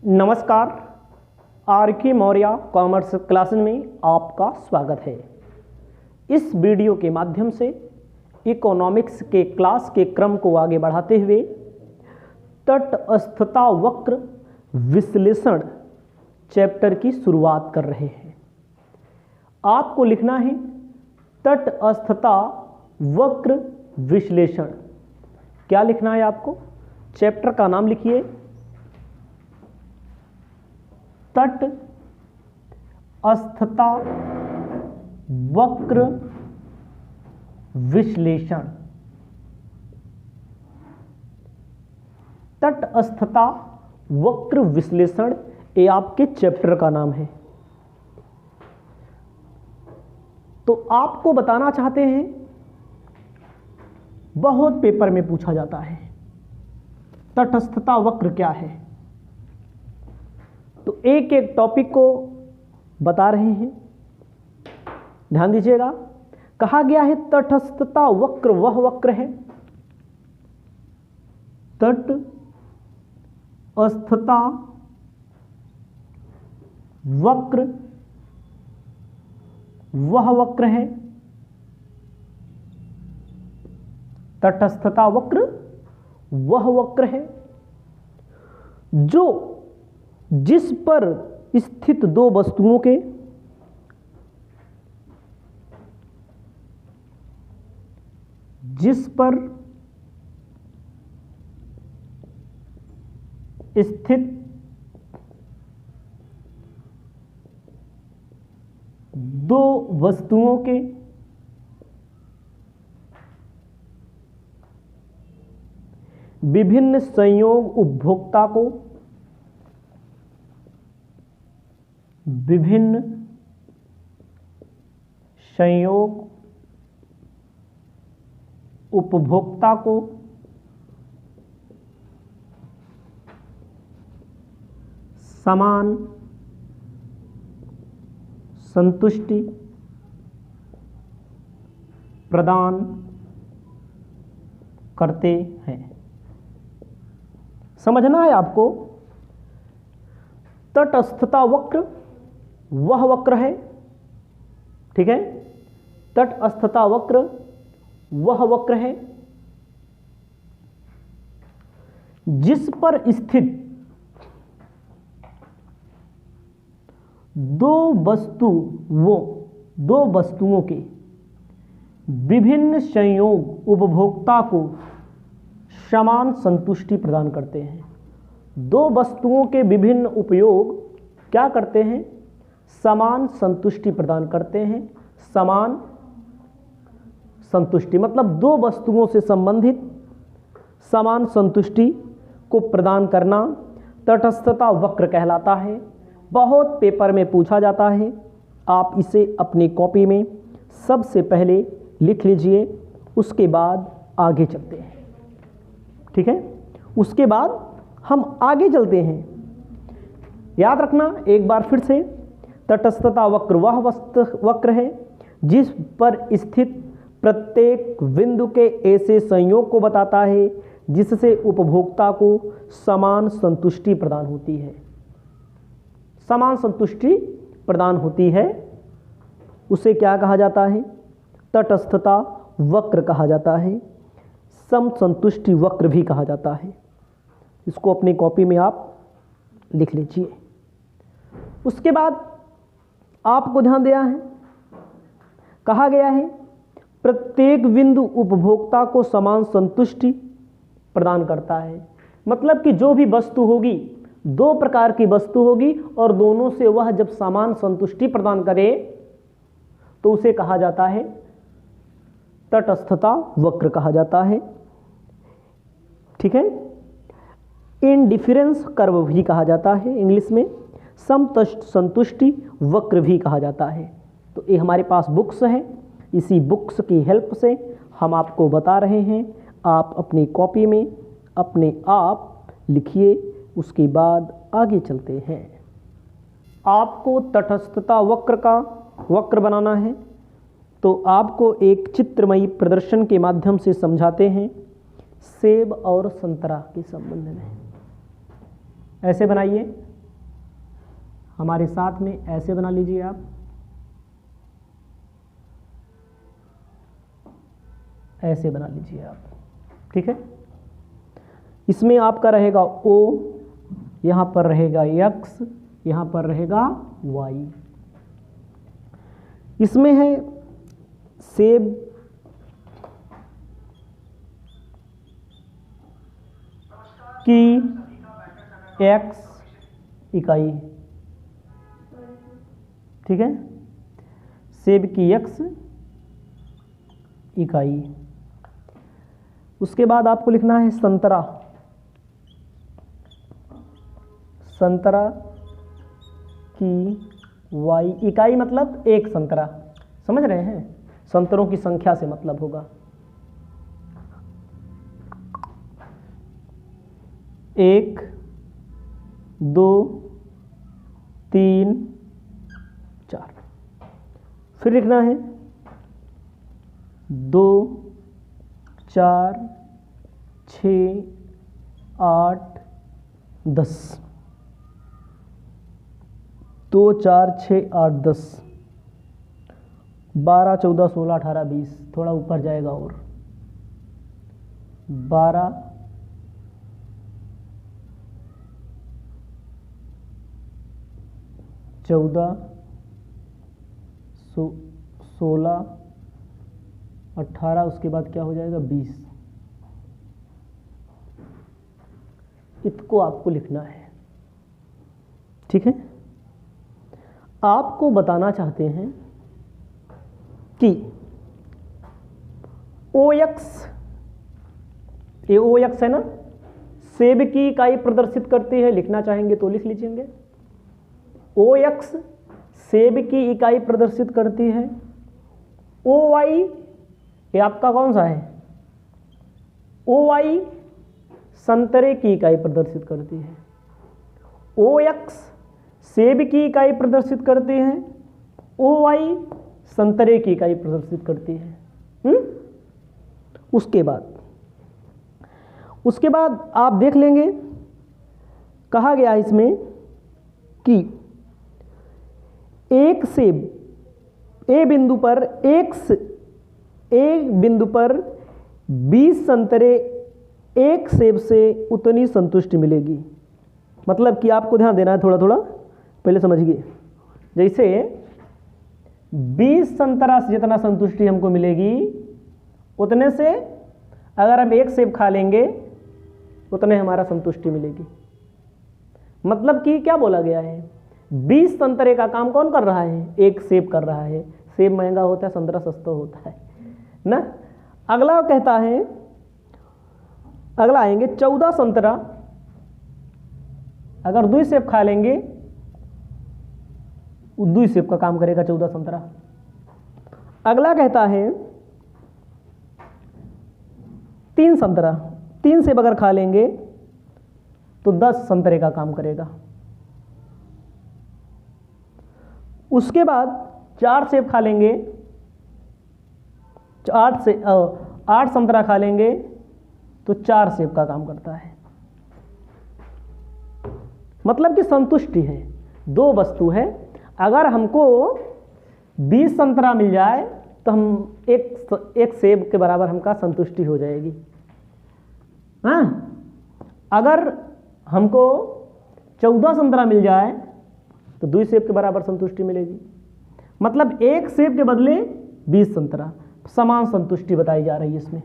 नमस्कार। आर के Maurya commerce classes में आपका स्वागत है। इस वीडियो के माध्यम से इकोनॉमिक्स के क्लास के क्रम को आगे बढ़ाते हुए तटस्थता वक्र विश्लेषण चैप्टर की शुरुआत कर रहे हैं। आपको लिखना है तटस्थता वक्र विश्लेषण। क्या लिखना है आपको? चैप्टर का नाम लिखिए तटस्थता वक्र विश्लेषण। तटस्थता वक्र विश्लेषण ये आपके चैप्टर का नाम है। तो आपको बताना चाहते हैं, बहुत पेपर में पूछा जाता है तटस्थता वक्र क्या है। तो एक एक टॉपिक को बता रहे हैं, ध्यान दीजिएगा। कहा गया है तटस्थता वक्र वह वक्र है, तटस्थता वक्र वह वक्र है, तटस्थता वक्र वह वक्र है जो जिस पर स्थित दो वस्तुओं के जिस पर स्थित दो वस्तुओं के विभिन्न संयोग उपभोक्ता को विभिन्न संयोग उपभोक्ता को समान संतुष्टि प्रदान करते हैं। समझना है आपको, तटस्थता वक्र वह वक्र है, ठीक है। तटस्थता वक्र वह वक्र है जिस पर स्थित दो वस्तुओं के विभिन्न संयोग उपभोक्ता को समान संतुष्टि प्रदान करते हैं। दो वस्तुओं के विभिन्न उपयोग क्या करते हैं? समान संतुष्टि प्रदान करते हैं। समान संतुष्टि मतलब दो वस्तुओं से संबंधित समान संतुष्टि को प्रदान करना तटस्थता वक्र कहलाता है। बहुत पेपर में पूछा जाता है। आप इसे अपनी कॉपी में सबसे पहले लिख लीजिए, उसके बाद आगे चलते हैं, ठीक है। उसके बाद हम आगे चलते हैं। याद रखना एक बार फिर से, तटस्थता वक्र वह वक्र है जिस पर स्थित प्रत्येक बिंदु के ऐसे संयोग को बताता है जिससे उपभोक्ता को समान संतुष्टि प्रदान होती है। समान संतुष्टि प्रदान होती है, उसे क्या कहा जाता है? तटस्थता वक्र कहा जाता है। सम संतुष्टि वक्र भी कहा जाता है। इसको अपनी कॉपी में आप लिख लीजिए। उसके बाद आपको ध्यान दिया है, कहा गया है प्रत्येक बिंदु उपभोक्ता को समान संतुष्टि प्रदान करता है। मतलब कि जो भी वस्तु होगी, दो प्रकार की वस्तु होगी और दोनों से वह जब समान संतुष्टि प्रदान करे तो उसे कहा जाता है तटस्थता वक्र कहा जाता है, ठीक है। इंडिफरेंस कर्व भी कहा जाता है, इंग्लिश में संतुष्टि वक्र भी कहा जाता है। तो ये हमारे पास बुक्स है, इसी बुक्स की हेल्प से हम आपको बता रहे हैं। आप अपनी कॉपी में अपने आप लिखिए, उसके बाद आगे चलते हैं। आपको तटस्थता वक्र का वक्र बनाना है तो आपको एक चित्रमयी प्रदर्शन के माध्यम से समझाते हैं सेब और संतरा के संबंध में। ऐसे बनाइए, हमारे साथ में ऐसे बना लीजिए आप, ऐसे बना लीजिए आप, ठीक है। इसमें आपका रहेगा O, यहाँ पर रहेगा X, यहाँ पर रहेगा Y। इसमें है सेब की X इकाई, ठीक है, सेब की X इकाई। उसके बाद आपको लिखना है संतरा, संतरा की Y इकाई, मतलब एक संतरा, समझ रहे हैं, संतरों की संख्या से मतलब होगा। 1 2 3 4, फिर लिखना है 2 4 6 8 10, 2 4 6 8 10, 12 14 16 18 20, थोड़ा ऊपर जाएगा और 12 14 16 18, उसके बाद क्या हो जाएगा 20। इसको आपको लिखना है, ठीक है। आपको बताना चाहते हैं कि OX, ये OX है ना, सेब की इकाई प्रदर्शित करती है, लिखना चाहेंगे तो लिख लीजिएंगे। OX सेब की इकाई प्रदर्शित करती है। OY ये आपका कौन सा है, OY संतरे की इकाई प्रदर्शित करती है। OX सेब की इकाई प्रदर्शित करती है, OY संतरे की इकाई प्रदर्शित करती है। उसके बाद आप देख लेंगे, कहा गया इसमें कि एक सेब ए बिंदु पर 20 संतरे एक सेब से उतनी संतुष्टि मिलेगी। मतलब कि आपको ध्यान देना है, थोड़ा थोड़ा पहले समझिए। जैसे 20 संतरा से जितना संतुष्टि हमको मिलेगी, उतने से अगर हम एक सेब खा लेंगे उतने हमारा संतुष्टि मिलेगी। मतलब कि क्या बोला गया है, 20 संतरे का काम कौन कर रहा है, एक सेब कर रहा है। सेब महंगा होता है, संतरा सस्ता होता है ना। अगला कहता है, अगला आएंगे 14 संतरा, अगर 2 सेब खा लेंगे 2 सेब का काम करेगा 14 संतरा। अगला कहता है 3 संतरा, 3 सेब अगर खा लेंगे तो 10 संतरे का काम करेगा। उसके बाद 4 सेब खा लेंगे, 8 संतरा खा लेंगे तो 4 सेब का काम करता है। मतलब कि संतुष्टि है, 2 वस्तु है। अगर हमको 20 संतरा मिल जाए तो हम एक सेब के बराबर हमका संतुष्टि हो जाएगी। हाँ, अगर हमको 14 संतरा मिल जाए तो 2 सेब के बराबर संतुष्टि मिलेगी। मतलब एक सेब के बदले 20 संतरा, समान संतुष्टि बताई जा रही है इसमें।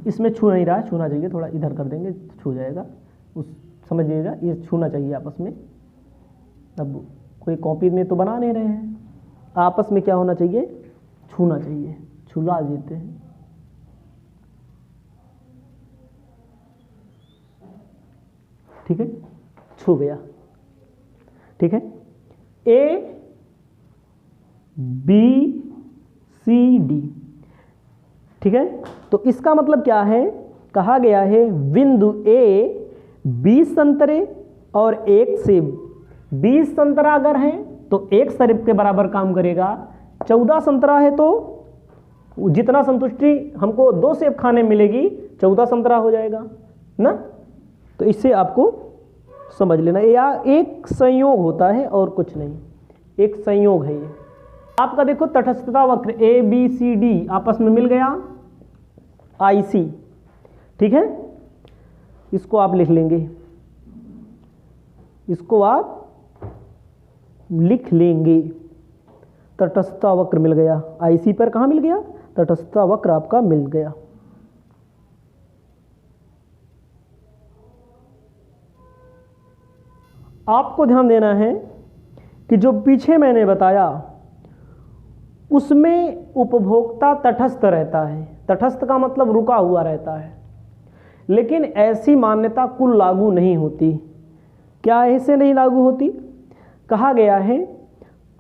इसमें छू नहीं रहा है, छूना चाहिए, थोड़ा इधर कर देंगे छू जाएगा। उस समझिएगा, ये छूना चाहिए आपस में। अब कोई कॉपी में तो बना नहीं रहे हैं, आपस में क्या होना चाहिए, छूना चाहिए, छुला देते हैं। ठीक है, छू गया। ठीक है, A B C D, ठीक है। तो इसका मतलब क्या है, कहा गया है बिंदु A 20 संतरे और 1 सेब, 20 संतरा अगर है तो 1 सेब के बराबर काम करेगा। 14 संतरा है तो जितना संतुष्टि हमको 2 सेब खाने मिलेगी 14 संतरा हो जाएगा ना। तो इससे आपको समझ लेना, या एक संयोग होता है और कुछ नहीं, एक संयोग है ये। आपका देखो तटस्थता वक्र ABCD आपस में मिल गया IC, ठीक है, इसको आप लिख लेंगे, इसको आप लिख लेंगे। तटस्थता वक्र मिल गया IC पर, कहाँ मिल गया, तटस्थता वक्र आपका मिल गया। आपको ध्यान देना है कि जो पीछे मैंने बताया उसमें उपभोक्ता तटस्थ रहता है, तटस्थ का मतलब रुका हुआ रहता है, लेकिन ऐसी मान्यता कुल लागू नहीं होती। क्या ऐसे नहीं लागू होती? कहा गया है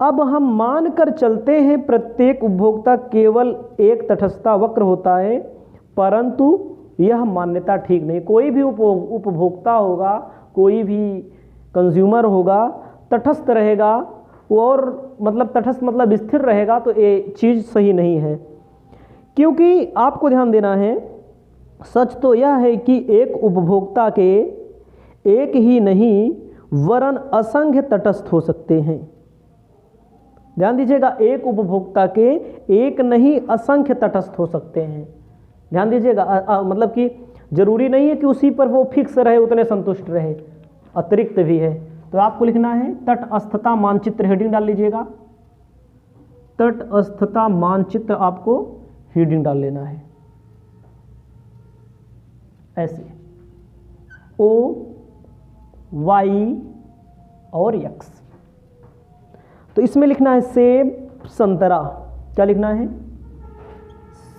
अब हम मानकर चलते हैं प्रत्येक उपभोक्ता केवल एक तटस्थता वक्र होता है, परंतु यह मान्यता ठीक नहीं। कोई भी उपभोक्ता होगा, कोई भी कंज्यूमर होगा, तटस्थ रहेगा, और मतलब तटस्थ मतलब स्थिर रहेगा, तो ये चीज़ सही नहीं है। क्योंकि आपको ध्यान देना है, सच तो यह है कि एक उपभोक्ता के एक ही नहीं वरन असंख्य तटस्थ हो सकते हैं। ध्यान दीजिएगा, एक उपभोक्ता के एक नहीं असंख्य तटस्थ हो सकते हैं। ध्यान दीजिएगा, मतलब कि जरूरी नहीं है कि उसी पर वो फिक्स रहे, उतने संतुष्ट रहे, अतिरिक्त भी है। तो आपको लिखना है तटस्थता मानचित्र, हेडिंग डाल लीजिएगा, तटस्थता मानचित्र आपको हेडिंग डाल लेना है ऐसे, O Y और X। तो इसमें लिखना है सेब संतरा, क्या लिखना है,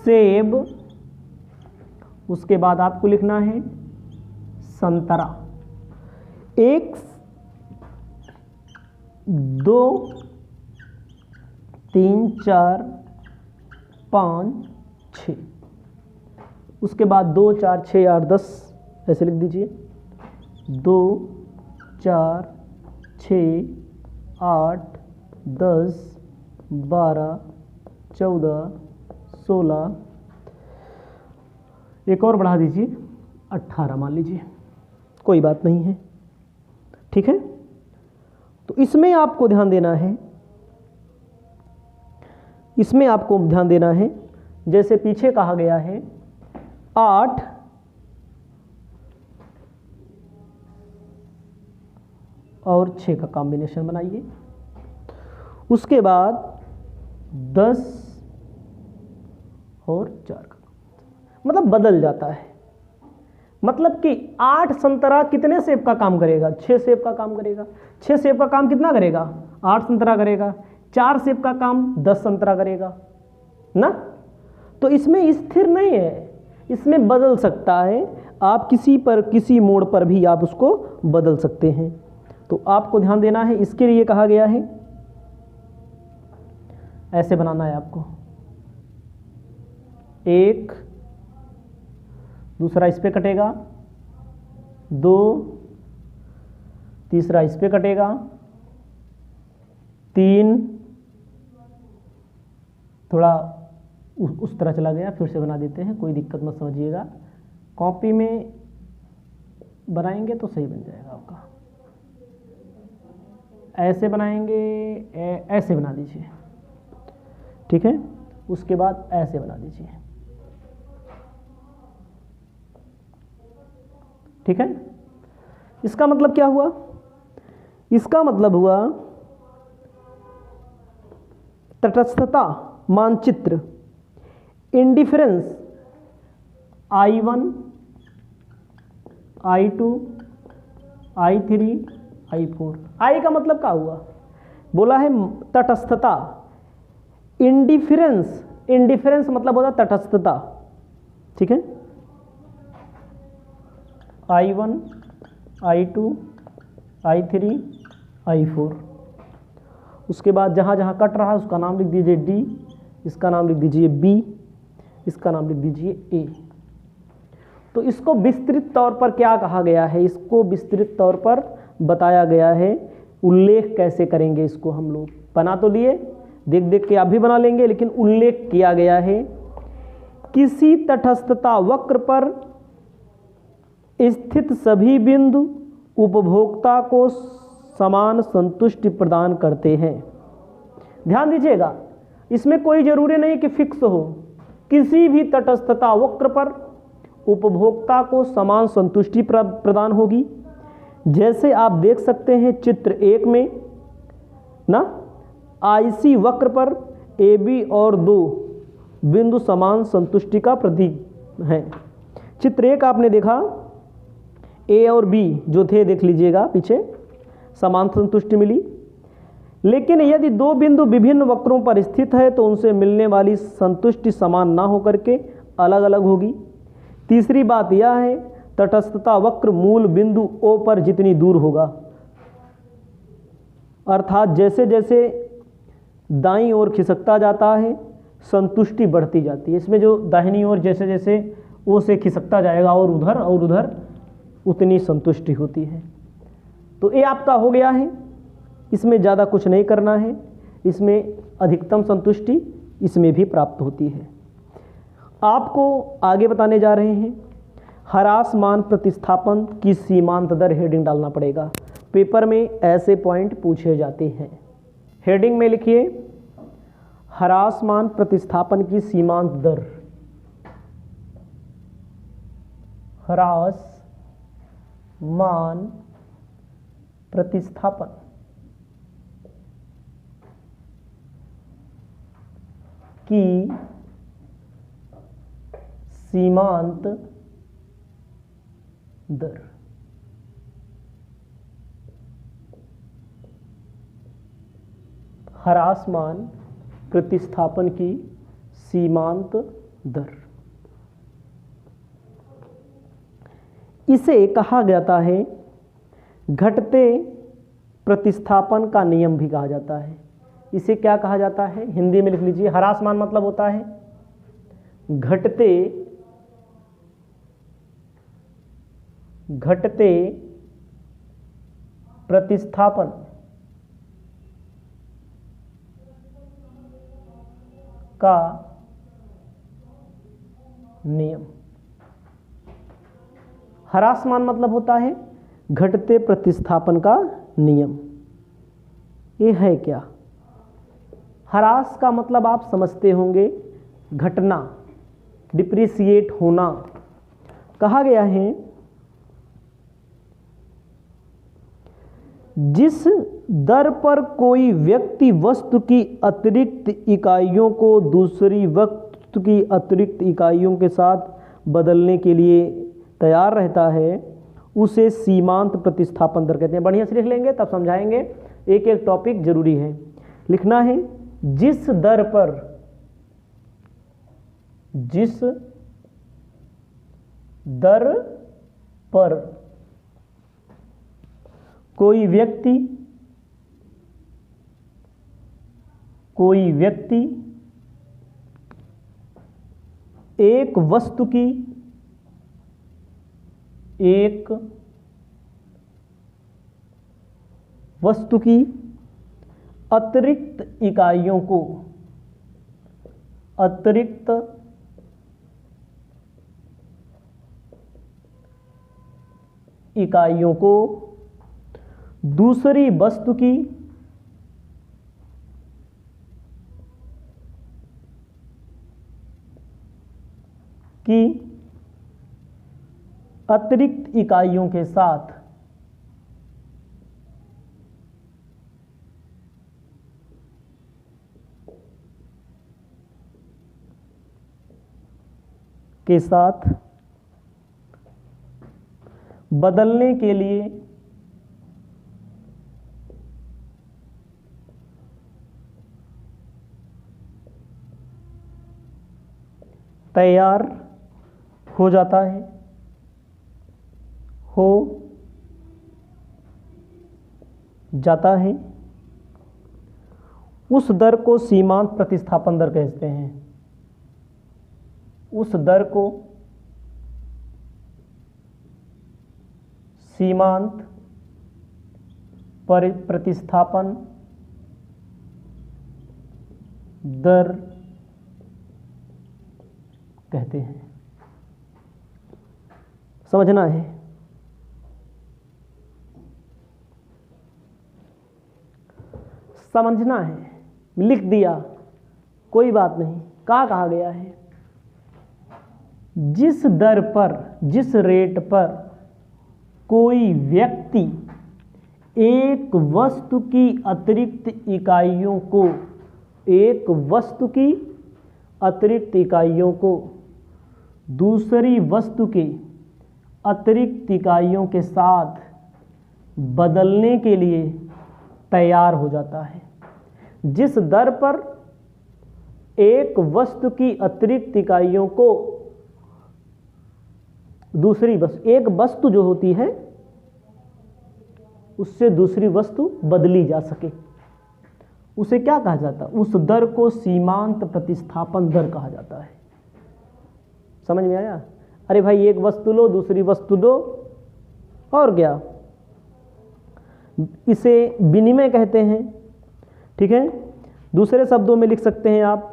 सेब, उसके बाद आपको लिखना है संतरा। 1 2 3 4 5 6, उसके बाद 2 4 6 8 10 ऐसे लिख दीजिए, 2 4 6 8 10 12 14 16, एक और बढ़ा दीजिए 18 मान लीजिए, कोई बात नहीं है, ठीक है। तो इसमें आपको ध्यान देना है, इसमें आपको ध्यान देना है, जैसे पीछे कहा गया है 8 और 6 का कॉम्बिनेशन बनाइए, उसके बाद 10 और 4 का, मतलब बदल जाता है। मतलब कि 8 संतरा कितने सेब का काम करेगा, 6 सेब का काम करेगा। 6 सेब का काम कितना करेगा, 8 संतरा करेगा। 4 सेब का काम 10 संतरा करेगा ना। तो इसमें स्थिर नहीं है, इसमें बदल सकता है, आप किसी पर किसी मोड़ पर भी आप उसको बदल सकते हैं। तो आपको ध्यान देना है, इसके लिए कहा गया है ऐसे बनाना है आपको, 1 दूसरा इस पे कटेगा, 2 तीसरा इस पे कटेगा, 3 थोड़ा उस तरह चला गया, फिर से बना देते हैं, कोई दिक्कत मत समझिएगा, कॉपी में बनाएंगे तो सही बन जाएगा आपका। ऐसे बनाएंगे, ऐसे बना दीजिए, ठीक है। उसके बाद ऐसे बना दीजिए, ठीक है। इसका मतलब क्या हुआ, इसका मतलब हुआ तटस्थता मानचित्र, indifference I1 I2 I3 I4। I का मतलब क्या हुआ, बोला है तटस्थता, इंडिफरेंस, इंडिफरेंस मतलब होता तटस्थता, ठीक है। I1 I2 I3 I4, उसके बाद जहाँ जहाँ कट रहा है उसका नाम लिख दीजिए D, इसका नाम लिख दीजिए B, इसका नाम लिख दीजिए A। तो इसको विस्तृत तौर पर क्या कहा गया है, इसको विस्तृत तौर पर बताया गया है। उल्लेख कैसे करेंगे इसको हम लोग, बना तो लिए, देख देख के आप भी बना लेंगे, लेकिन उल्लेख किया गया है किसी तटस्थता वक्र पर स्थित सभी बिंदु उपभोक्ता को समान संतुष्टि प्रदान करते हैं। ध्यान दीजिएगा, इसमें कोई जरूरी नहीं कि फिक्स हो, किसी भी तटस्थता वक्र पर उपभोक्ता को समान संतुष्टि प्रदान होगी। जैसे आप देख सकते हैं चित्र 1 में ना, आईसी वक्र पर ए बी और 2 बिंदु समान संतुष्टि का प्रतीक है। चित्र 1 आपने देखा, ए और बी जो थे देख लीजिएगा पीछे, समान संतुष्टि मिली। लेकिन यदि 2 बिंदु विभिन्न वक्रों पर स्थित है तो उनसे मिलने वाली संतुष्टि समान ना होकर के अलग अलग होगी। तीसरी बात यह है, तटस्थता वक्र मूल बिंदु O पर जितनी दूर होगा, अर्थात जैसे जैसे दाईं ओर खिसकता जाता है संतुष्टि बढ़ती जाती है। इसमें जो दाहिनी ओर जैसे जैसे O से खिसकता जाएगा और उधर उतनी संतुष्टि होती है। तो ये आपका हो गया है, इसमें ज़्यादा कुछ नहीं करना है, इसमें अधिकतम संतुष्टि इसमें भी प्राप्त होती है। आपको आगे बताने जा रहे हैं, ह्रासमान प्रतिस्थापन की सीमांत दर हेडिंग डालना पड़ेगा। पेपर में ऐसे पॉइंट पूछे जाते हैं। हेडिंग में लिखिए ह्रासमान प्रतिस्थापन की सीमांत दर। ह्रासमान प्रतिस्थापन की सीमांत दर। ह्रासमान प्रतिस्थापन की सीमांत दर, इसे कहा जाता है घटते प्रतिस्थापन का नियम भी कहा जाता है। इसे क्या कहा जाता है, हिंदी में लिख लीजिए। ह्रासमान मतलब होता है घटते प्रतिस्थापन का नियम। ह्रासमान मतलब होता है घटते प्रतिस्थापन का नियम। ये है क्या? ह्रास का मतलब आप समझते होंगे, घटना, डिप्रिसिएट होना। कहा गया है जिस दर पर कोई व्यक्ति वस्तु की अतिरिक्त इकाइयों को दूसरी वस्तु की अतिरिक्त इकाइयों के साथ बदलने के लिए तैयार रहता है उसे सीमांत प्रतिस्थापन दर कहते हैं। बढ़िया से लिख लेंगे तब समझाएंगे, एक एक टॉपिक जरूरी है। लिखना है जिस दर पर कोई व्यक्ति एक वस्तु की अतिरिक्त इकाइयों को दूसरी वस्तु की अतिरिक्त इकाइयों के साथ बदलने के लिए तैयार हो जाता है, उस दर को सीमांत प्रतिस्थापन दर कहते हैं। उस दर को सीमांत प्रतिस्थापन दर कहते हैं। समझना है। समझना है। लिख दिया कोई बात नहीं। कहा गया है, जिस दर पर, जिस रेट पर कोई व्यक्ति एक वस्तु की अतिरिक्त इकाइयों को, एक वस्तु की अतिरिक्त इकाइयों को दूसरी वस्तु के अतिरिक्त इकाइयों के साथ बदलने के लिए तैयार हो जाता है। जिस दर पर एक वस्तु की अतिरिक्त इकाइयों को दूसरी वस्तु, एक वस्तु जो होती है उससे दूसरी वस्तु बदली जा सके, उसे क्या कहा जाता है? उस दर को सीमांत प्रतिस्थापन दर कहा जाता है। समझ में आया? अरे भाई एक वस्तु लो दूसरी वस्तु दो, और क्या, इसे विनिमय कहते हैं। ठीक है, दूसरे शब्दों में लिख सकते हैं आप,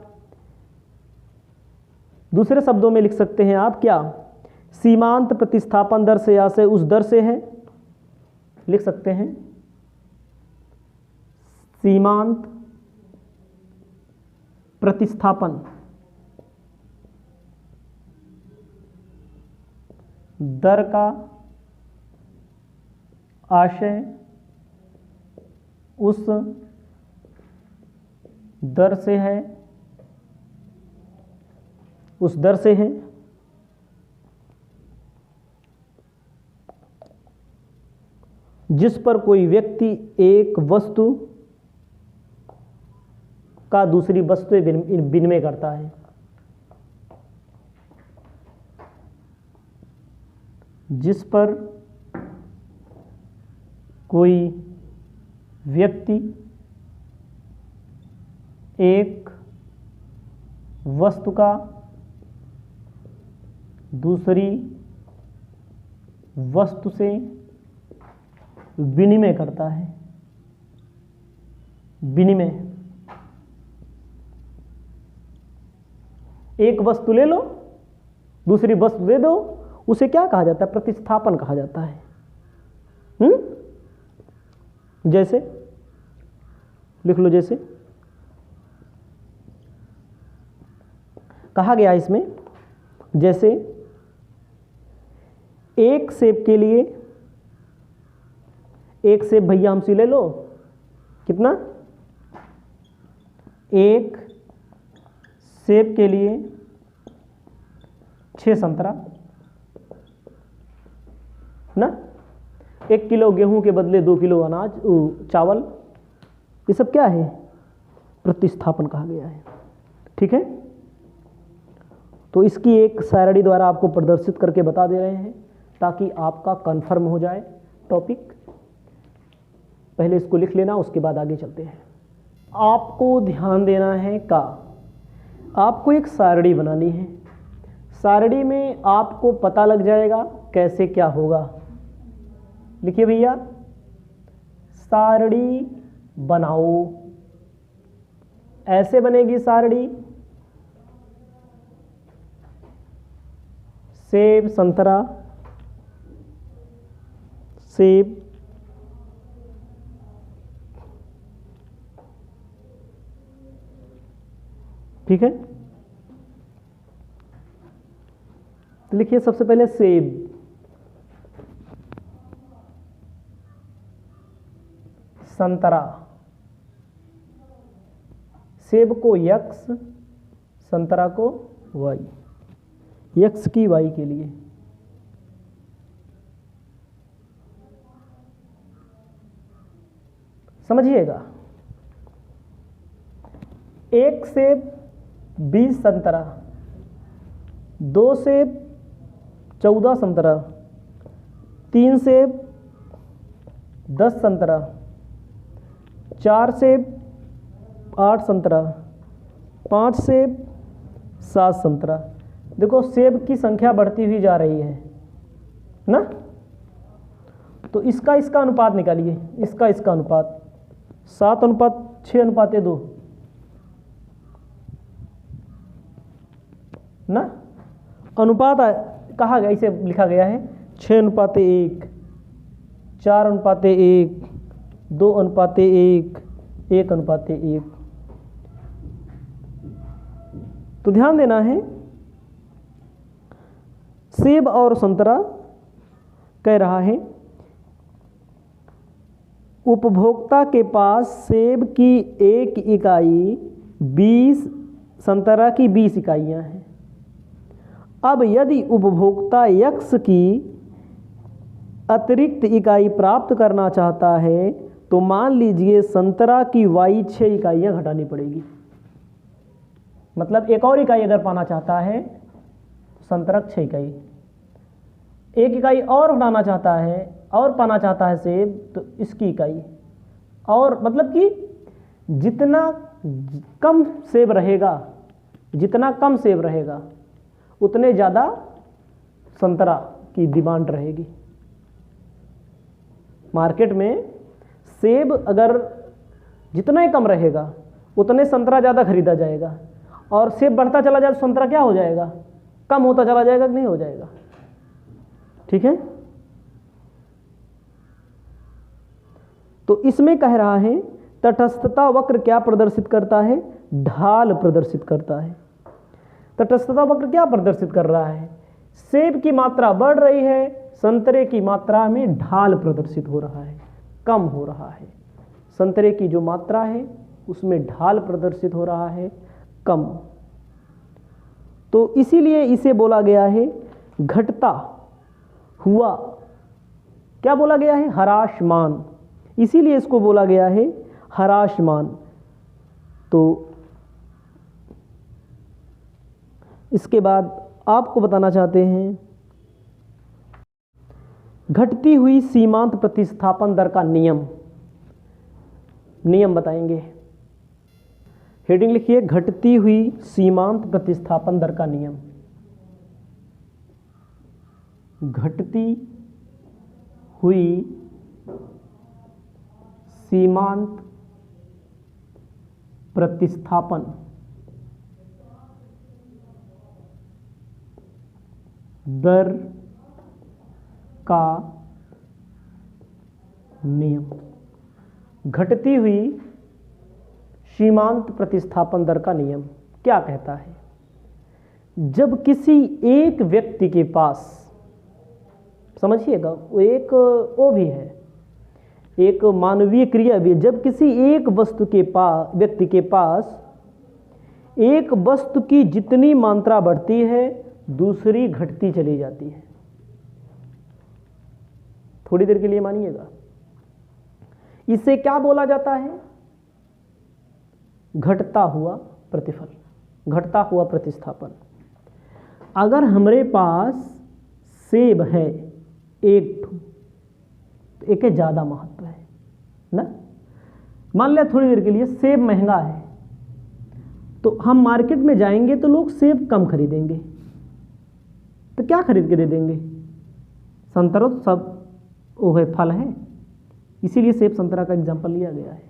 दूसरे शब्दों में लिख सकते हैं आप क्या, सीमांत प्रतिस्थापन दर से या से उस दर से है, लिख सकते हैं सीमांत प्रतिस्थापन दर का आशय उस दर से है, उस दर से है जिस पर कोई व्यक्ति एक वस्तु का दूसरी वस्तु विनिमय करता है। जिस पर कोई व्यक्ति एक वस्तु का दूसरी वस्तु से विनिमय करता है। विनिमय, एक वस्तु ले लो दूसरी वस्तु दे दो, उसे क्या कहा जाता है? प्रतिस्थापन कहा जाता है। जैसे लिख लो, जैसे कहा गया इसमें, जैसे एक सेब के लिए, एक सेब भैया हमसे ले लो, कितना? एक सेब के लिए 6 संतरा ना, 1 किलो गेहूं के बदले 2 किलो अनाज चावल, ये सब क्या है? प्रतिस्थापन कहा गया है। ठीक है, तो इसकी एक सारणी द्वारा आपको प्रदर्शित करके बता दे रहे हैं ताकि आपका कंफर्म हो जाए टॉपिक। पहले इसको लिख लेना, उसके बाद आगे चलते हैं। आपको ध्यान देना है का, आपको एक सारणी बनानी है। सारणी में आपको पता लग जाएगा कैसे क्या होगा। लिखिए भैया, सारणी बनाओ। ऐसे बनेगी सारणी, सेब संतरा, सेब ठीक है। तो लिखिए सबसे पहले सेब, संतरा, सेब को x, संतरा को y, x की y के लिए। समझिएगा, 1 सेब 20 संतरा, 2 सेब 14 संतरा, 3 सेब 10 संतरा, 4 सेब 8 संतरा, 5 सेब 7 संतरा। देखो सेब की संख्या बढ़ती हुई जा रही है ना, तो इसका अनुपात निकालिए, इसका अनुपात 7:6:2 ना, अनुपात कहा गया, इसे लिखा गया है 6:1, 4:1, 2:1, 1:1। तो ध्यान देना है, सेब और संतरा कह रहा है उपभोक्ता के पास सेब की 1 इकाई 20, संतरा की 20 इकाइयाँ हैं। अब यदि उपभोक्ता X की अतिरिक्त इकाई प्राप्त करना चाहता है तो मान लीजिए संतरा की Y 6 इकाइयाँ घटानी पड़ेगी। मतलब एक और इकाई अगर पाना चाहता है तो संतरा 6 इकाई, 1 इकाई और घटाना चाहता है और पाना चाहता है सेब तो इसकी इकाई, और मतलब कि जितना कम सेब रहेगा उतने ज़्यादा संतरा की डिमांड रहेगी। मार्केट में सेब अगर जितना ही कम रहेगा उतने संतरा ज़्यादा खरीदा जाएगा, और सेब बढ़ता चला जाए तो संतरा क्या हो जाएगा, कम होता चला जाएगा कि नहीं हो जाएगा। ठीक है, तो इसमें कह रहा है तटस्थता वक्र क्या प्रदर्शित करता है, ढाल प्रदर्शित करता है। तटस्थता वक्र क्या प्रदर्शित कर रहा है, सेब की मात्रा बढ़ रही है, संतरे की मात्रा में ढाल प्रदर्शित हो रहा है, कम हो रहा है। संतरे की जो मात्रा है उसमें ढाल प्रदर्शित हो रहा है, कम। तो इसीलिए इसे बोला गया है घटता हुआ, क्या बोला गया है, ह्रासमान। इसीलिए इसको बोला गया है ह्रासमान। तो इसके बाद आपको बताना चाहते हैं घटती हुई सीमांत प्रतिस्थापन दर का नियम बताएंगे। हेडिंग लिखिए, घटती हुई सीमांत प्रतिस्थापन दर का नियम। घटती हुई सीमांत प्रतिस्थापन दर का नियम। घटती हुई सीमांत प्रतिस्थापन दर का नियम क्या कहता है, जब किसी एक व्यक्ति के पास, समझिएगा वो एक वो भी है, एक मानवीय क्रिया भी है, जब किसी एक वस्तु के पास, व्यक्ति के पास एक वस्तु की जितनी मात्रा बढ़ती है दूसरी घटती चली जाती है। थोड़ी देर के लिए मानिएगा, इसे क्या बोला जाता है, घटता हुआ प्रतिफल, घटता हुआ प्रतिस्थापन। अगर हमारे पास सेब है एक के ज़्यादा महत्व है ना, मान लिया थोड़ी देर के लिए सेब महंगा है तो हम मार्केट में जाएंगे तो लोग सेब कम खरीदेंगे, तो क्या खरीद के दे देंगे, संतरा तो सब वो है, फल है, इसीलिए सेब संतरा का एग्जाम्पल लिया गया है।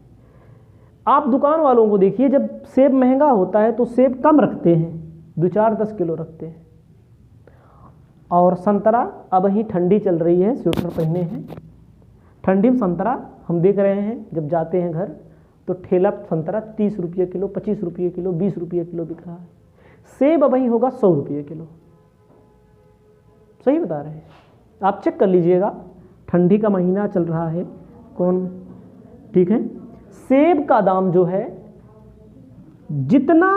आप दुकान वालों को देखिए, जब सेब महंगा होता है तो सेब कम रखते हैं, 2-4-10 किलो रखते हैं, और संतरा अब ही ठंडी चल रही है, स्वेटर पहने हैं, ठंडी में संतरा हम देख रहे हैं, जब जाते हैं घर तो ठेला संतरा 30 रुपये किलो, 25 रुपये किलो, 20 रुपये किलो बिक रहा है। सेब अब ही होगा 100 रुपये किलो, सही बता रहे हैं, आप चेक कर लीजिएगा, ठंडी का महीना चल रहा है कौन, ठीक है। सेब का दाम जो है जितना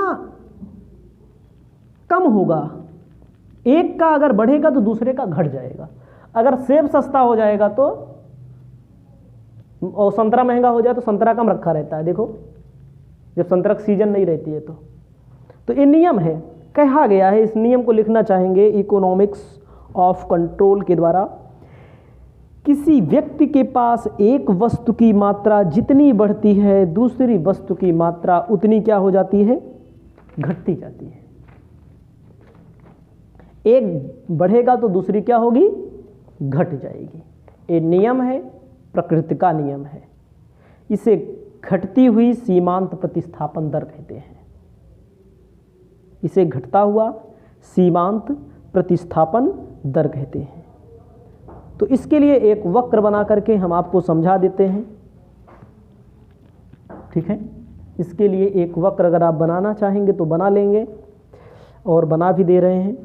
कम होगा, एक का अगर बढ़ेगा तो दूसरे का घट जाएगा। अगर सेब सस्ता हो जाएगा तो, और संतरा महंगा हो जाए तो संतरा कम रखा रहता है, देखो जब संतरा की सीजन नहीं रहती है तो ये नियम है, कहा गया है। इस नियम को लिखना चाहेंगे इकोनॉमिक्स ऑफ कंट्रोल के द्वारा, किसी व्यक्ति के पास एक वस्तु की मात्रा जितनी बढ़ती है दूसरी वस्तु की मात्रा उतनी क्या हो जाती है, घटती जाती है। एक बढ़ेगा तो दूसरी क्या होगी, घट जाएगी। ये नियम है, प्रकृति का नियम है। इसे घटती हुई सीमांत प्रतिस्थापन दर कहते हैं। इसे घटता हुआ सीमांत प्रतिस्थापन दर कहते हैं। तो इसके लिए एक वक्र बना करके हम आपको समझा देते हैं, ठीक है। इसके लिए एक वक्र अगर आप बनाना चाहेंगे तो बना लेंगे, और बना भी दे रहे हैं।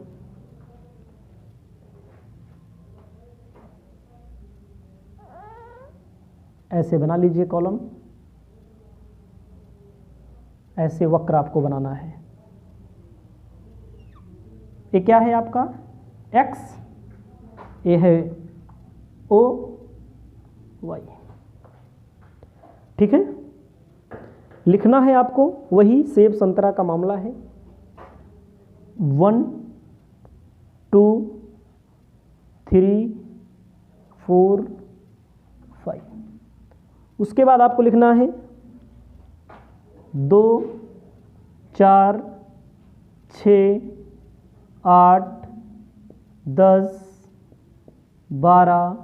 ऐसे बना लीजिए कॉलम, ऐसे वक्र आपको बनाना है। ये क्या है आपका x, ये है o y, ठीक है। लिखना है आपको वही सेब संतरा का मामला है, 1 2 3 4 5। उसके बाद आपको लिखना है 2 4 6 8 10 12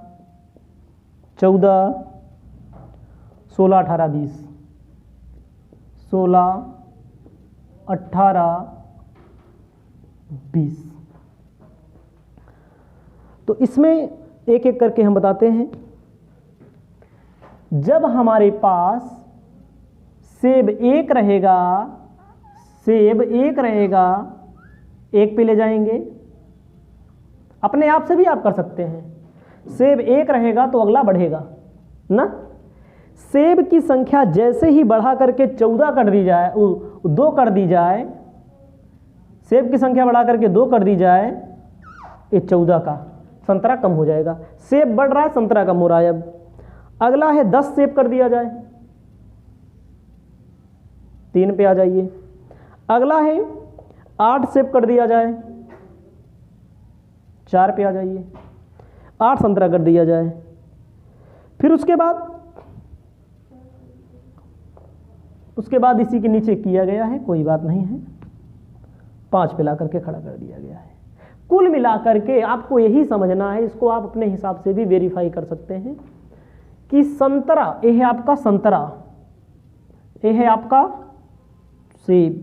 14 16 18 20, 16 18 20। तो इसमें एक एक करके हम बताते हैं। जब हमारे पास सेब एक रहेगा, सेब एक रहेगा, एक पे ले जाएंगे। अपने आप से भी आप कर सकते हैं। सेब एक रहेगा तो अगला बढ़ेगा ना। सेब की संख्या जैसे ही बढ़ा करके 14 कर दी जाए, 2 कर दी जाए, सेब की संख्या बढ़ा करके 2 कर दी जाए, ये 14 का संतरा कम हो जाएगा। सेब बढ़ रहा है, संतरा कम हो रहा है। अब अगला है 10 सेब कर दिया जाए, 3 पे आ जाइए। अगला है 8 सेब कर दिया जाए, 4 पे आ जाइए। 8 संतरा कर दिया जाए। फिर उसके बाद इसी के नीचे किया गया है, कोई बात नहीं है, 5 पे ला करके खड़ा कर दिया गया है। कुल मिलाकर के आपको यही समझना है, इसको आप अपने हिसाब से भी वेरीफाई कर सकते हैं कि संतरा, ये है आपका संतरा, ये है आपका सेब।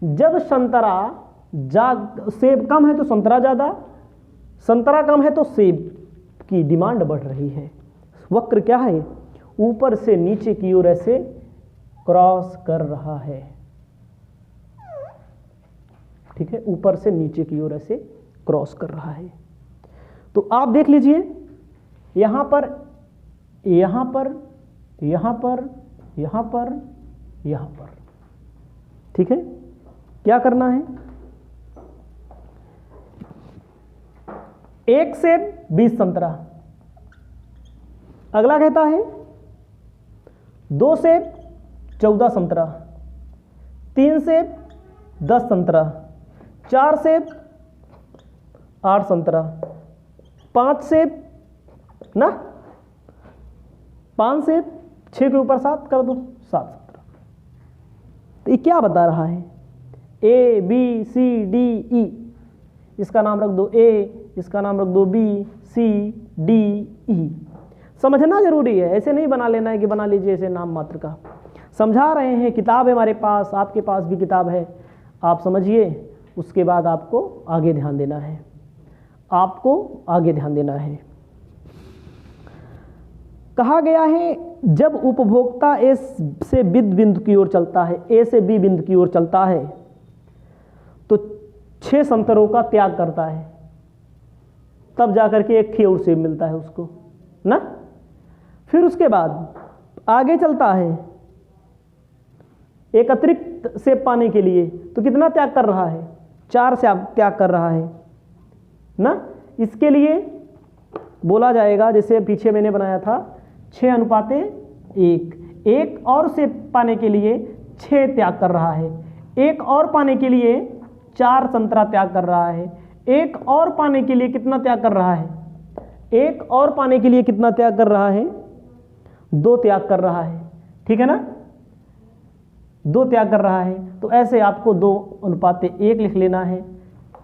जब संतरा सेब कम है तो संतरा ज़्यादा, संतरा कम है तो सेब की डिमांड बढ़ रही है। वक्र क्या है, ऊपर से नीचे की ओर ऐसे क्रॉस कर रहा है, ठीक है। ऊपर से नीचे की ओर ऐसे क्रॉस कर रहा है। तो आप देख लीजिए, यहां पर, यहां पर, यहां पर, यहां पर, यहां पर, ठीक है। क्या करना है, 1 सेब 20 संतरा। अगला कहता है 2 सेब 14 संतरा, 3 सेब 10 संतरा, 4 सेब 8 संतरा, 5 सेब ना, 5 सेब 6 के ऊपर 7 कर दो, 7 संतरा। तो ये क्या बता रहा है, A B C D E, इसका नाम रख दो A, इसका नाम रख दो B C D E। समझना जरूरी है, ऐसे नहीं बना लेना है कि बना लीजिए ऐसे नाम मात्र का। समझा रहे हैं, किताब है हमारे पास, आपके पास भी किताब है, आप समझिए। उसके बाद आपको आगे ध्यान देना है, आपको आगे ध्यान देना है। कहा गया है जब उपभोक्ता A से B बिंदु की ओर चलता है, A से B बिंदु की ओर चलता है, तो 6 संतरों का त्याग करता है, तब जाकर के एक खेर सेब मिलता है उसको ना। फिर उसके बाद आगे चलता है, एक अतिरिक्त सेब पाने के लिए, तो कितना त्याग कर रहा है, 4 से त्याग कर रहा है ना। इसके लिए बोला जाएगा, जैसे पीछे मैंने बनाया था 6:1, एक और सेब पाने के लिए 6 त्याग कर रहा है, एक और पाने के लिए 4 संतरा त्याग कर रहा है, एक और पाने के लिए कितना त्याग कर रहा है, एक और पाने के लिए कितना त्याग कर रहा है, 2 त्याग कर रहा है, ठीक है ना, 2 त्याग कर रहा है। तो ऐसे आपको 2:1 लिख लेना है,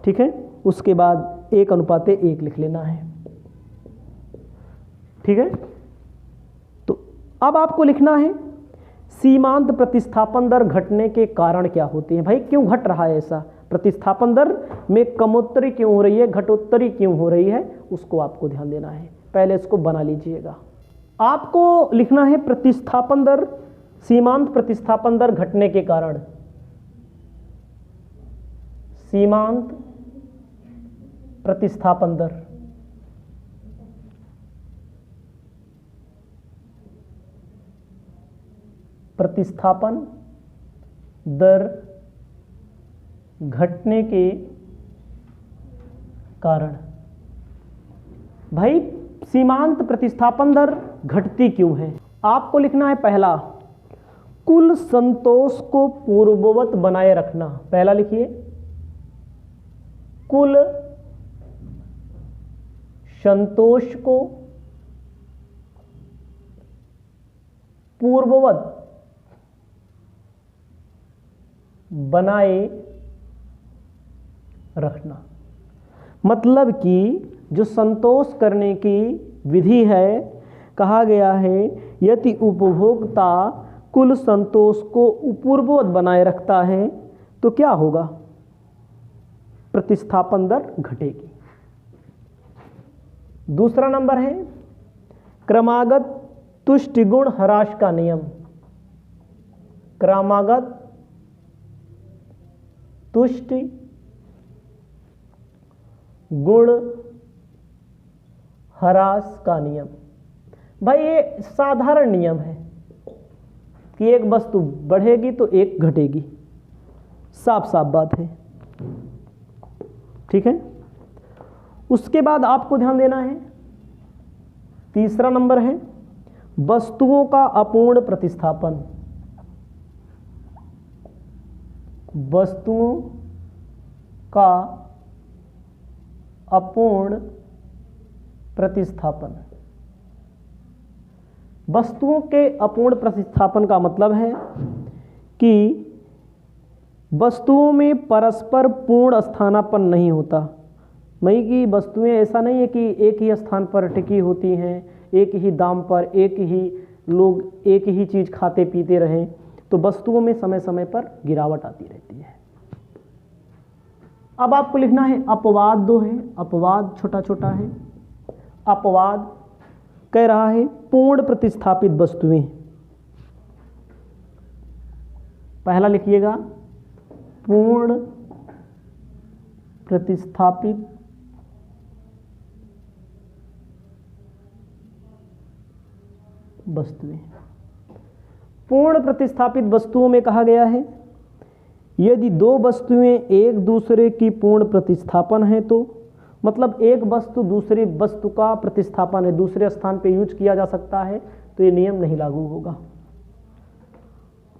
ठीक है। उसके बाद 1:1 लिख लेना है, ठीक है। तो अब आपको लिखना है सीमांत प्रतिस्थापन दर घटने के कारण क्या होते हैं। भाई क्यों घट रहा है ऐसा, प्रतिस्थापन दर में कमोत्तरी क्यों हो रही है, घटोत्तरी क्यों हो रही है, उसको आपको ध्यान देना है। पहले इसको बना लीजिएगा। आपको लिखना है प्रतिस्थापन दर, सीमांत प्रतिस्थापन दर घटने के कारण, सीमांत प्रतिस्थापन दर, प्रतिस्थापन दर घटने के कारण। भाई सीमांत प्रतिस्थापन दर घटती क्यों है? आपको लिखना है पहला, कुल संतोष को पूर्ववत बनाए रखना। पहला लिखिए, कुल संतोष को पूर्ववत बनाए रखना। मतलब कि जो संतोष करने की विधि है, कहा गया है यदि उपभोक्ता कुल संतोष को पूर्ववत बनाए रखता है तो क्या होगा? प्रतिस्थापन दर घटेगी। दूसरा नंबर है क्रमागत तुष्टि गुण ह्रास का नियम। क्रमागत तुष्टि गुण ह्रास का नियम। भाई ये साधारण नियम है कि एक वस्तु बढ़ेगी तो एक घटेगी, साफ साफ बात है, ठीक है। उसके बाद आपको ध्यान देना है, तीसरा नंबर है वस्तुओं का अपूर्ण प्रतिस्थापन। वस्तुओं का अपूर्ण प्रतिस्थापन। वस्तुओं के अपूर्ण प्रतिस्थापन का मतलब है कि वस्तुओं में परस्पर पूर्ण स्थानापन्न नहीं होता। नहीं कि वस्तुएं ऐसा नहीं है कि एक ही स्थान पर टिकी होती हैं, एक ही दाम पर एक ही लोग एक ही चीज़ खाते पीते रहें, तो वस्तुओं में समय समय पर गिरावट आती रहती है। अब आपको लिखना है अपवाद दो है, अपवाद छोटा छोटा है। अपवाद कह रहा है पूर्ण प्रतिस्थापित वस्तुएं। पहला लिखिएगा पूर्ण प्रतिस्थापित वस्तुएं। पूर्ण प्रतिस्थापित वस्तुओं में कहा गया है यदि दो वस्तुएं एक दूसरे की पूर्ण प्रतिस्थापन है तो, मतलब एक वस्तु दूसरी वस्तु का प्रतिस्थापन है, दूसरे स्थान पे यूज किया जा सकता है, तो ये नियम नहीं लागू होगा।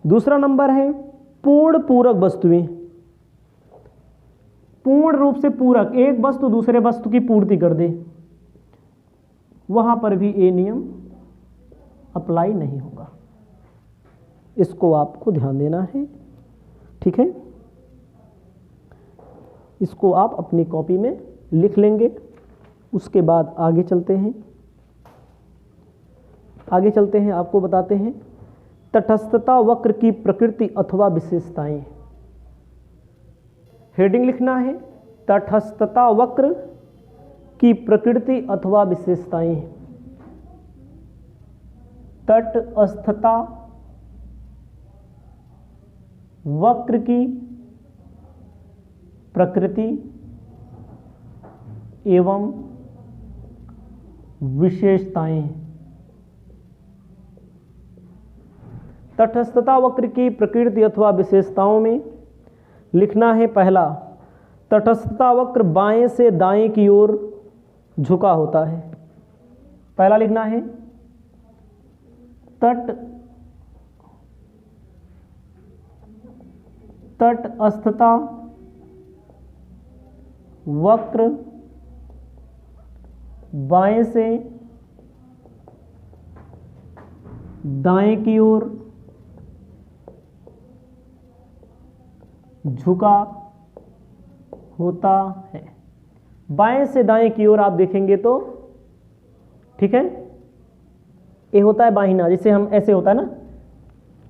दूसरा नंबर है पूर्ण पूरक वस्तुएं। पूर्ण रूप से पूरक, एक वस्तु दूसरे वस्तु की पूर्ति कर दे, वहां पर भी ये नियम अप्लाई नहीं होगा। इसको आपको ध्यान देना है, ठीक है। इसको आप अपनी कॉपी में लिख लेंगे। उसके बाद आगे चलते हैं, आपको बताते हैं तटस्थता वक्र की प्रकृति अथवा विशेषताएं। हेडिंग लिखना है तटस्थता वक्र की प्रकृति अथवा विशेषताएं। तटस्थता वक्र की प्रकृति एवं विशेषताएं। तटस्थता वक्र की प्रकृति अथवा विशेषताओं में लिखना है पहला, तटस्थता वक्र बाएं से दाएं की ओर झुका होता है। पहला लिखना है तटस्थता वक्र बाएं से दाएं की ओर झुका होता है। बाएं से दाएं की ओर आप देखेंगे तो, ठीक है, ये होता है बाहिना, जिसे हम ऐसे होता है ना,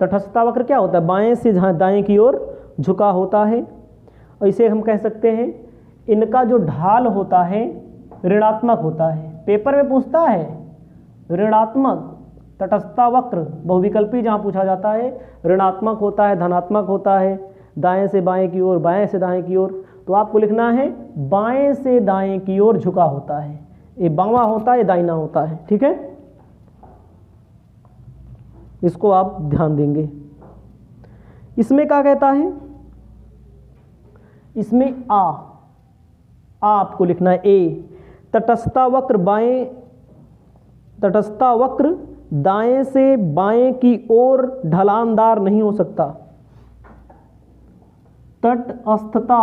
तटस्थता वक्र क्या होता है, बाएं से दाएं की ओर झुका होता है। इसे हम कह सकते हैं इनका जो ढाल होता है ऋणात्मक होता है। पेपर में पूछता है ऋणात्मक तटस्थता वक्र बहुविकल्पी जहाँ पूछा जाता है ऋणात्मक होता है, धनात्मक होता है, दाएं से बाएं की ओर, बाएं से दाएं की ओर, तो आपको लिखना है बाएं से दाएं की ओर झुका होता है। ये बावां होता है, ये दाहिना होता है। ठीक है, इसको आप ध्यान देंगे। इसमें क्या कहता है, इसमें आ आपको लिखना है ए। तटस्थता वक्र बाएं, तटस्थता वक्र दाएं से बाएं की ओर ढलानदार नहीं हो सकता। तटस्थता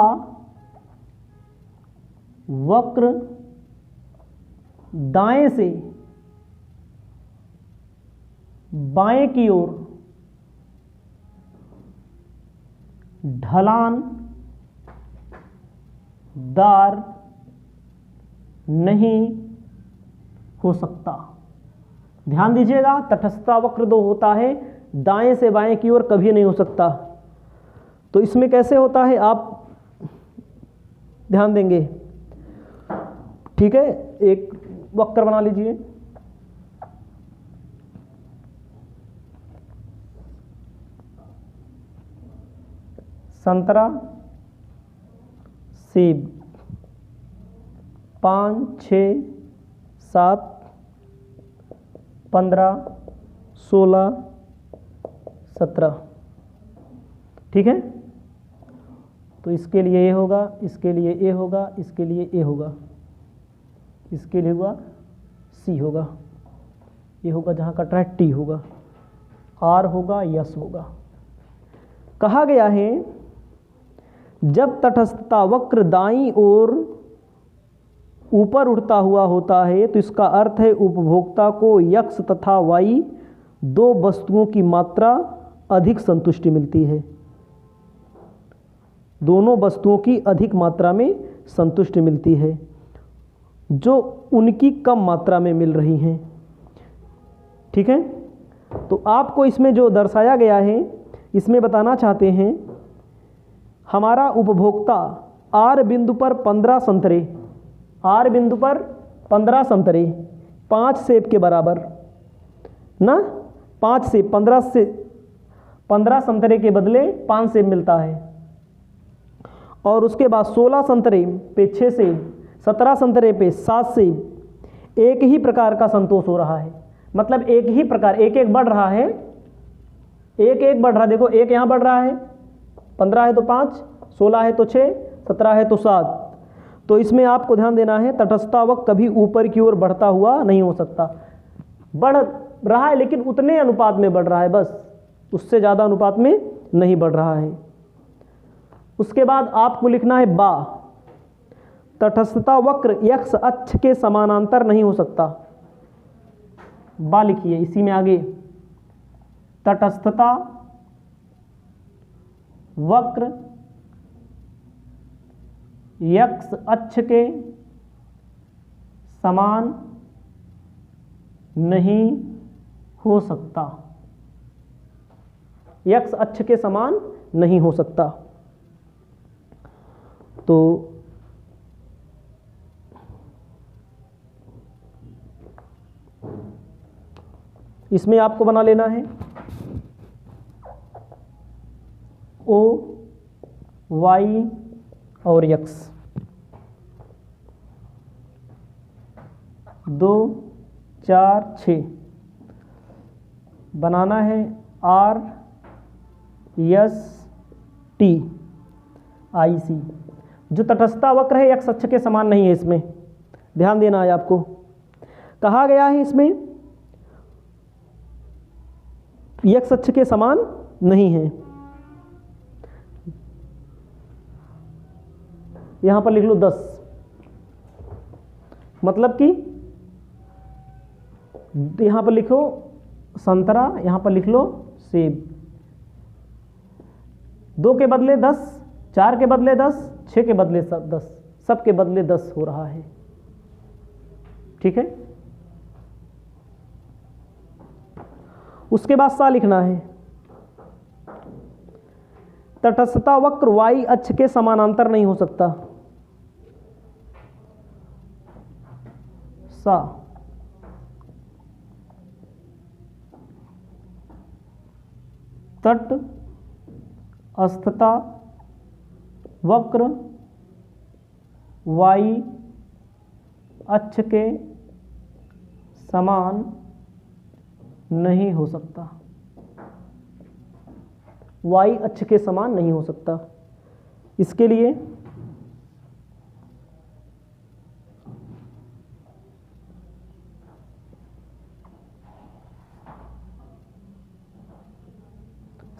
वक्र दाएं से बाएं की ओर ढलानदार नहीं हो सकता। ध्यान दीजिएगा, तटस्थता वक्र दो होता है दाएं से बाएं की ओर कभी नहीं हो सकता। तो इसमें कैसे होता है आप ध्यान देंगे। ठीक है, एक वक्र बना लीजिए। संतरा, सेब, 5, 6, 7, 15, 16, 17। ठीक है, तो इसके लिए ए होगा, इसके लिए ए होगा, इसके लिए ए होगा, इसके लिए होगा सी होगा, ये होगा जहाँ कट रहा है टी होगा, आर होगा, यस होगा। कहा गया है जब तटस्थता वक्र दाईं ओर ऊपर उठता हुआ होता है तो इसका अर्थ है उपभोक्ता को यक्स तथा वाई दो वस्तुओं की मात्रा अधिक संतुष्टि मिलती है। दोनों वस्तुओं की अधिक मात्रा में संतुष्टि मिलती है जो उनकी कम मात्रा में मिल रही हैं। ठीक है, तो आपको इसमें जो दर्शाया गया है इसमें बताना चाहते हैं हमारा उपभोक्ता आर बिंदु पर 15 संतरे, आर बिंदु पर 15 संतरे 5 सेब के बराबर ना, 5 सेब 15 संतरे के बदले 5 सेब मिलता है। और उसके बाद 16 संतरे पे 6 सेब, 17 संतरे पे 7 सेब, एक ही प्रकार का संतोष हो रहा है। मतलब एक ही प्रकार, एक एक बढ़ रहा है, एक एक बढ़ रहा है। देखो एक यहाँ बढ़ रहा है, 15 है तो 5, 16 है तो 6, 17 है तो 7। तो इसमें आपको ध्यान देना है तटस्थता वक्र कभी ऊपर की ओर बढ़ता हुआ नहीं हो सकता। बढ़ रहा है लेकिन उतने अनुपात में बढ़ रहा है, बस उससे ज़्यादा अनुपात में नहीं बढ़ रहा है। उसके बाद आपको लिखना है बा। तटस्थता वक्र एक्स अक्ष के समानांतर नहीं हो सकता। बा लिखिए इसी में आगे, तटस्थता वक्र एक्स अक्ष के समान नहीं हो सकता। एक्स अक्ष के समान नहीं हो सकता। तो इसमें आपको बना लेना है ओ वाई और यक्स, 2, 4, 6 बनाना है आर एस टी आई सी। जो तटस्थता वक्र है एक्स अक्ष के समान नहीं है, इसमें ध्यान देना है आपको। कहा गया है इसमें एक्स अक्ष के समान नहीं है। यहां पर लिख लो 10, मतलब कि यहां पर लिखो संतरा, यहां पर लिख लो सेब। 2 के बदले 10, 4 के बदले 10, 6 के बदले 10, सब के बदले 10 हो रहा है। ठीक है, उसके बाद सा लिखना है तटस्थता वक्र y अक्ष के समानांतर नहीं हो सकता। सा तटस्थता वक्र y अक्ष के समान नहीं हो सकता। y अक्ष के समान नहीं हो सकता। इसके लिए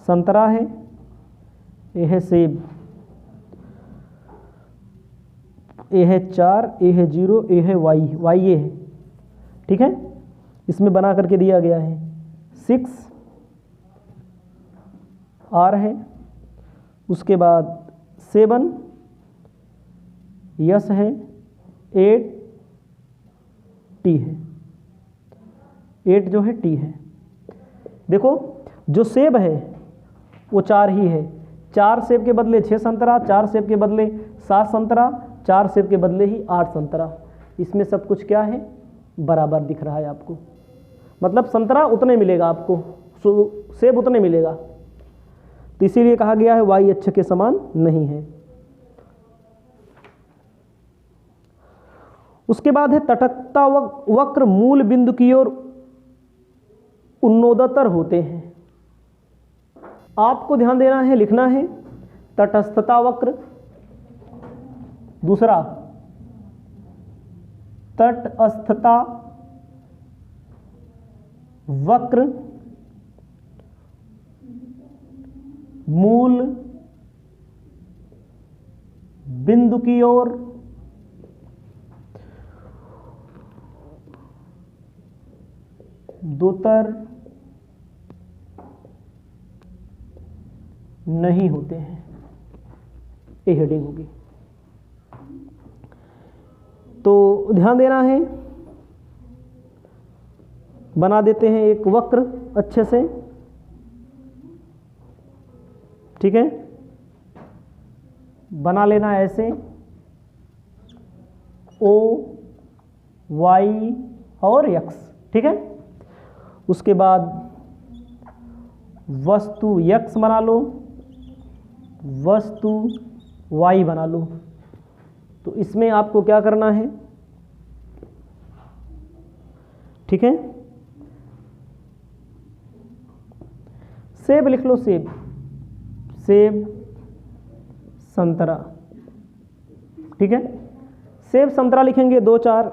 संतरा है, ये है सेब, ए है 4, ए है 0, ए है y ये है, ठीक है। इसमें बना करके दिया गया है 6 r है, उसके बाद 7 यस है, 8 t है, 8 जो है t है। देखो जो सेब है वो 4 ही है, 4 सेब के बदले 6 संतरा, 4 सेब के बदले 7 संतरा, 4 सेब के बदले ही 8 संतरा। इसमें सब कुछ क्या है, बराबर दिख रहा है आपको, मतलब संतरा उतने मिलेगा आपको, सेब उतने मिलेगा। तो इसीलिए कहा गया है y अक्ष के समान नहीं है। उसके बाद है तटस्थता वक्र मूल बिंदु की ओर उन्नोदतर होते हैं। आपको ध्यान देना है, लिखना है तटस्थता वक्र, दूसरा तटस्थता वक्र मूल बिंदु की ओर दोतर नहीं होते हैं। ये हेडिंग होगी। तो ध्यान देना है, बना देते हैं एक वक्र अच्छे से, ठीक है। बना लेना ऐसे ओ वाई और एक्स, ठीक है। उसके बाद वस्तु एक्स बना लो, वस्तु वाई बना लो। तो इसमें आपको क्या करना है, ठीक है। सेब लिख लो, सेब, सेब संतरा, ठीक है। सेब संतरा लिखेंगे 2 4,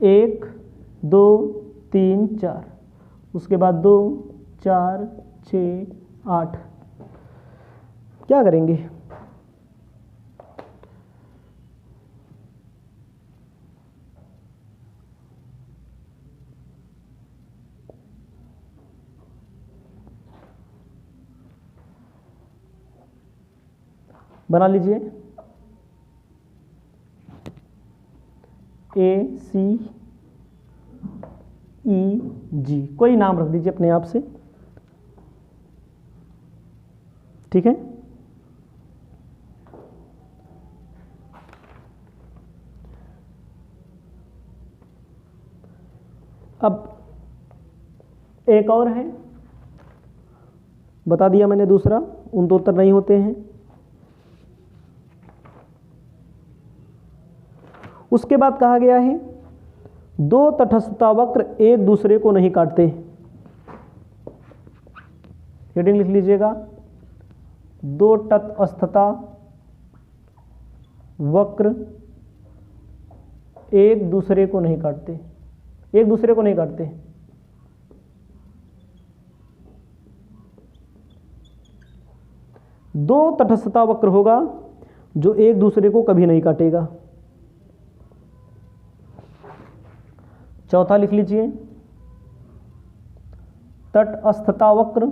1 2 3 4, उसके बाद 2 4 6 8। क्या करेंगे, बना लीजिए ए सी ई जी, कोई नाम रख दीजिए अपने आप से, ठीक है। अब एक और है, बता दिया मैंने, दूसरा उनतोत्तर नहीं होते हैं। उसके बाद कहा गया है 2 तटस्थता वक्र एक दूसरे को नहीं काटते। हेडिंग लिख लीजिएगा, 2 तटस्थता वक्र एक दूसरे को नहीं काटते, एक दूसरे को नहीं काटते। दो तटस्थता वक्र होगा जो एक दूसरे को कभी नहीं काटेगा। चौथा लिख लीजिए, तटस्थता वक्र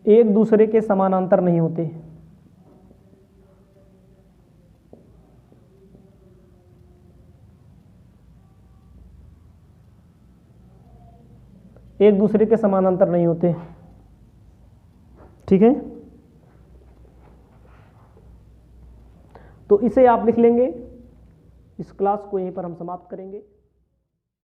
एक दूसरे के समानांतर नहीं होते। एक दूसरे के समानांतर नहीं होते। ठीक है, तो इसे आप लिख लेंगे। इस क्लास को यहीं पर हम समाप्त करेंगे।